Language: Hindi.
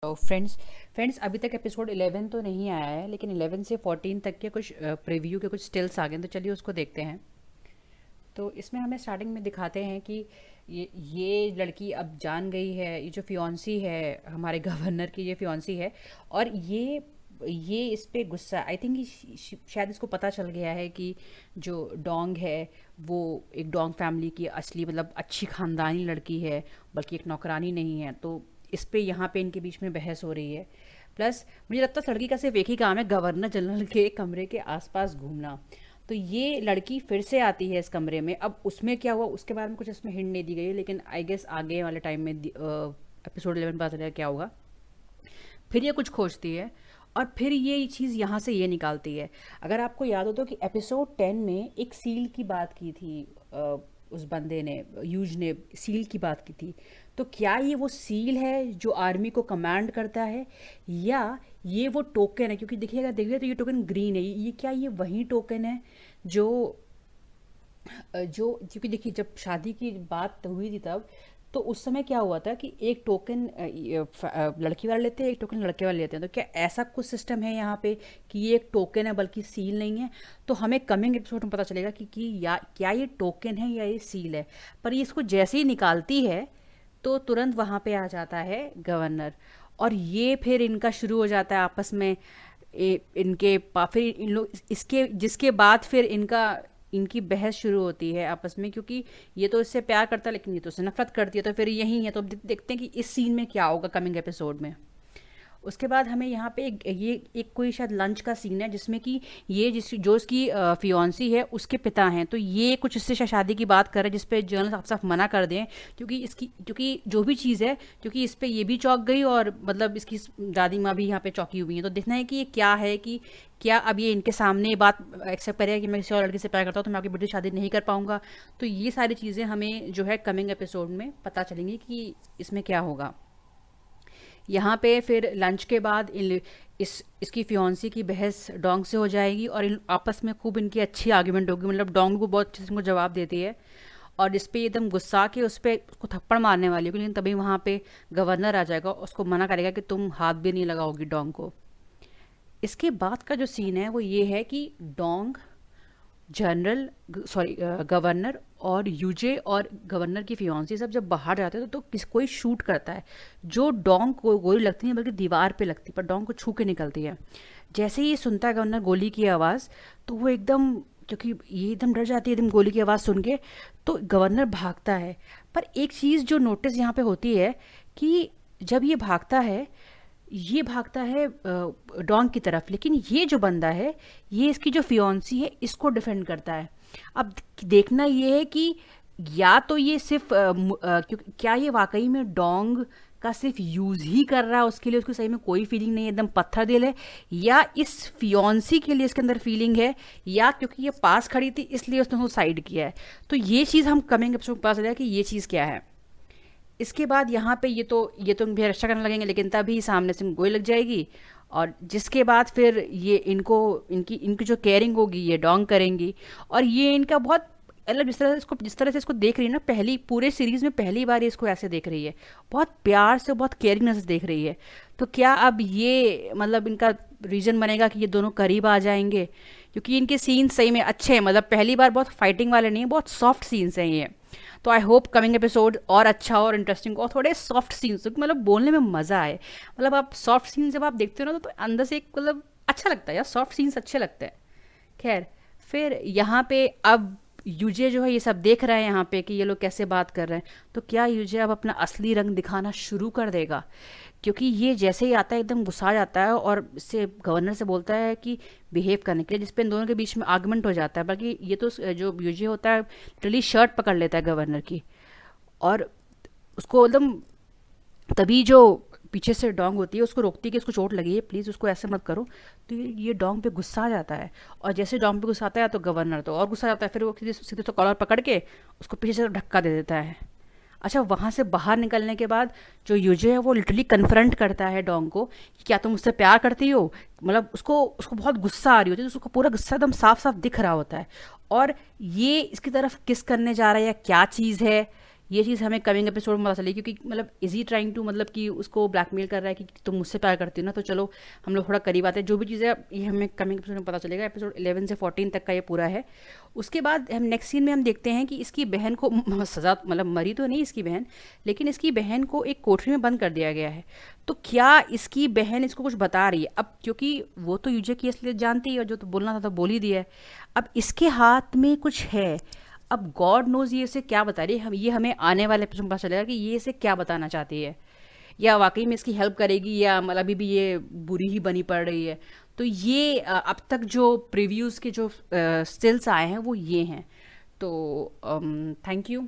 तो फ्रेंड्स अभी तक एपिसोड 11 तो नहीं आया है, लेकिन 11 से 14 तक के कुछ प्रीव्यू के कुछ स्टिल्स आ गए हैं, तो चलिए उसको देखते हैं। तो इसमें हमें स्टार्टिंग में दिखाते हैं कि ये लड़की अब जान गई है, ये जो फियोंसी है हमारे गवर्नर की, ये फियोंसी है। और ये इस पे गुस्सा, आई थिंक शायद इसको पता चल गया है कि जो डोंग है वो एक डोंग फैमिली की असली मतलब अच्छी ख़ानदानी लड़की है, बल्कि एक नौकरानी नहीं है। तो इस पे यहाँ पे इनके बीच में बहस हो रही है। प्लस मुझे लगता है लड़की का सिर्फ एक ही काम है, गवर्नर जनरल के कमरे के आसपास घूमना। तो ये लड़की फिर से आती है इस कमरे में। अब उसमें क्या हुआ उसके बारे में कुछ इसमें हिंट नहीं दी गई है, लेकिन आई गेस आगे वाले टाइम में एपिसोड 11 पता चलेगा क्या होगा। फिर ये कुछ खोजती है और फिर ये चीज़ यहाँ से ये निकालती है। अगर आपको याद हो तो कि एपिसोड 10 में एक सील की बात की थी, उस बंदे ने, यूज ने सील की बात की थी। तो क्या ये वो सील है जो आर्मी को कमांड करता है, या ये वो टोकन है? क्योंकि देखिएगा तो ये टोकन ग्रीन है। ये क्या ये वही टोकन है जो जो क्योंकि देखिए जब शादी की बात हुई थी तब, तो उस समय क्या हुआ था कि एक टोकन लड़की वाले लेते हैं, एक टोकन लड़के वाले लेते हैं। तो क्या ऐसा कुछ सिस्टम है यहाँ पे कि ये एक टोकन है बल्कि सील नहीं है? तो हमें कमिंग एपिसोड में पता चलेगा कि या क्या ये टोकन है या ये सील है। पर ये इसको जैसे ही निकालती है तो तुरंत वहाँ पे आ जाता है गवर्नर, और ये फिर इनका शुरू हो जाता है आपस में। फिर इन लोग इसके जिसके बाद फिर इनकी बहस शुरू होती है आपस में, क्योंकि ये तो इससे प्यार करता है लेकिन ये तो इससे नफरत करती है। तो फिर यही है। तो अब देखते हैं कि इस सीन में क्या होगा कमिंग एपिसोड में। उसके बाद हमें यहाँ पे एक कोई शायद लंच का सीन है, जिसमें कि ये जो इसकी फियोंसी है उसके पिता हैं। तो ये कुछ इससे शादी की बात कर रहे हैं, जिस पे जर्नल साफ साफ मना कर दें, क्योंकि जो भी चीज़ है, क्योंकि इस पे ये भी चौंक गई और मतलब इसकी दादी माँ भी यहाँ पे चौंकी हुई है। तो देखना है कि ये क्या है, कि क्या अब ये इनके सामने ये बात एक्सेप्ट करेगा कि मैं किसी और लड़की से प्यार करता हूँ तो मैं आपकी बेटी शादी नहीं कर पाऊंगा। तो ये सारी चीज़ें हमें जो है कमिंग एपिसोड में पता चलेंगी कि इसमें क्या होगा। यहाँ पे फिर लंच के बाद इसकी फियोंसी की बहस डोंग से हो जाएगी, और इन आपस में खूब इनकी अच्छी आर्ग्यूमेंट होगी। मतलब डोंग को बहुत अच्छे से उनको जवाब देती है, और इस पे एकदम गुस्सा के उस पर उसको थप्पड़ मारने वाली होगी। लेकिन तभी वहाँ पे गवर्नर आ जाएगा, उसको मना करेगा कि तुम हाथ भी नहीं लगाओगी डोंग को। इसके बाद का जो सीन है वो ये है कि डोंग, जनरल, सॉरी, गवर्नर और यूजे और गवर्नर की फियांसी सब जब बाहर जाते हैं तो कोई शूट करता है। जो डोंग को गोली लगती नहीं बल्कि दीवार पे लगती, पर डोंग को छू के निकलती है। जैसे ही सुनता है गवर्नर गोली की आवाज़, तो वो एकदम, क्योंकि ये एकदम डर जाती है एकदम गोली की आवाज़ सुन के, तो गवर्नर भागता है। पर एक चीज़ जो नोटिस यहाँ पे होती है कि जब ये भागता है डॉन की तरफ, लेकिन ये जो बंदा है, ये इसकी जो फियोंसी है इसको डिफेंड करता है। अब देखना ये है कि या तो ये सिर्फ क्या ये वाकई में डोंग का सिर्फ यूज ही कर रहा है, उसके लिए उसको सही में कोई फीलिंग नहीं है, एकदम पत्थर दिल है, या इस फियोंसी के लिए इसके अंदर फीलिंग है, या क्योंकि ये पास खड़ी थी इसलिए उसने सुसाइड किया है। तो ये चीज़ हम कमिंग एपिसोड में पता चलेगा कि ये चीज़ क्या है। इसके बाद यहाँ पे ये तो भी रक्षा करने लगेंगे, लेकिन तभी सामने से गोली लग जाएगी, और जिसके बाद फिर ये इनकी इनकी जो केयरिंग होगी ये डोंग करेंगी। और ये इनका बहुत मतलब जिस तरह से इसको देख रही है ना, पहली पूरे सीरीज में पहली बार ये इसको ऐसे देख रही है, बहुत प्यार से, बहुत केयरिंग नजर से देख रही है। तो क्या अब ये मतलब इनका रीजन बनेगा कि ये दोनों करीब आ जाएंगे? क्योंकि इनके सीन सही में अच्छे हैं, मतलब पहली बार बहुत फाइटिंग वाले नहीं है, बहुत सॉफ्ट सीन्स हैं ये। तो आई होप कमिंग एपिसोड और अच्छा और इंटरेस्टिंग और थोड़े सॉफ्ट सीन्स, मतलब बोलने में मज़ा आए। मतलब आप सॉफ्ट सीन्स जब आप देखते हो ना, तो अंदर से एक मतलब अच्छा लगता है यार, सॉफ्ट सीन्स अच्छे लगते हैं। खैर, फिर यहाँ पे अब यूजे जो है ये सब देख रहा है यहाँ पे कि ये लोग कैसे बात कर रहे हैं। तो क्या यूजे अब अपना असली रंग दिखाना शुरू कर देगा? क्योंकि ये जैसे ही आता है एकदम गुस्सा जाता है और इससे गवर्नर से बोलता है कि बिहेव करने के लिए, जिसपे इन दोनों के बीच में आर्गुमेंट हो जाता है। बल्कि ये तो जो यूजे होता है लिटरली शर्ट पकड़ लेता है गवर्नर की, और उसको एकदम, तभी जो पीछे से डोंग होती है उसको रोकती है कि उसको चोट लगी है, प्लीज़ उसको ऐसे मत करो। तो ये डोंग पे गुस्सा आ जाता है, और जैसे डोंग पे गुस्सा आता है तो गवर्नर तो और गुस्सा आ जाता है। फिर वो सीधे सीधे तो कॉलर पकड़ के उसको पीछे से धक्का दे देता है। अच्छा, वहाँ से बाहर निकलने के बाद जो यूजे है वो लिटरली कन्फ्रंट करता है डोंग को कि क्या तुम मुझसे प्यार करती हो। मतलब उसको उसको बहुत गुस्सा आ रही होती है, तो उसको पूरा गुस्सा एकदम साफ साफ दिख रहा होता है, और ये इसकी तरफ किस करने जा रहा है या क्या चीज़ है ये चीज़ हमें कमिंग एपिसोड में पता चलेगी, क्योंकि मतलब इज ही ट्राइंग टू, मतलब कि उसको ब्लैकमेल कर रहा है कि तुम मुझसे प्यार करती हो ना, तो चलो हम लोग थोड़ा करीब आते हैं। जो भी चीज़ें ये हमें कमिंग एपिसोड में पता चलेगा। एपिसोड 11 से 14 तक का ये पूरा है। उसके बाद हम नेक्स्ट सीन में हम देखते हैं कि इसकी बहन को सजा, मतलब मरी तो नहीं इसकी बहन, लेकिन इसकी बहन को एक कोठरी में बंद कर दिया गया है। तो क्या इसकी बहन इसको कुछ बता रही है अब, क्योंकि वो तो यूजे की असलियत जानती है और जो तो बोलना था तो बोल ही दिया है। अब इसके हाथ में कुछ है। अब गॉड नोज ये इसे क्या बता रही है, हम ये हमें आने वाले एपिसोड में पता चलेगा कि ये इसे क्या बताना चाहती है, या वाकई में इसकी हेल्प करेगी, या मतलब अभी भी ये बुरी ही बनी पड़ रही है। तो ये अब तक जो प्रीव्यूज़ के जो स्टिल्स आए हैं वो ये हैं। तो थैंक यू।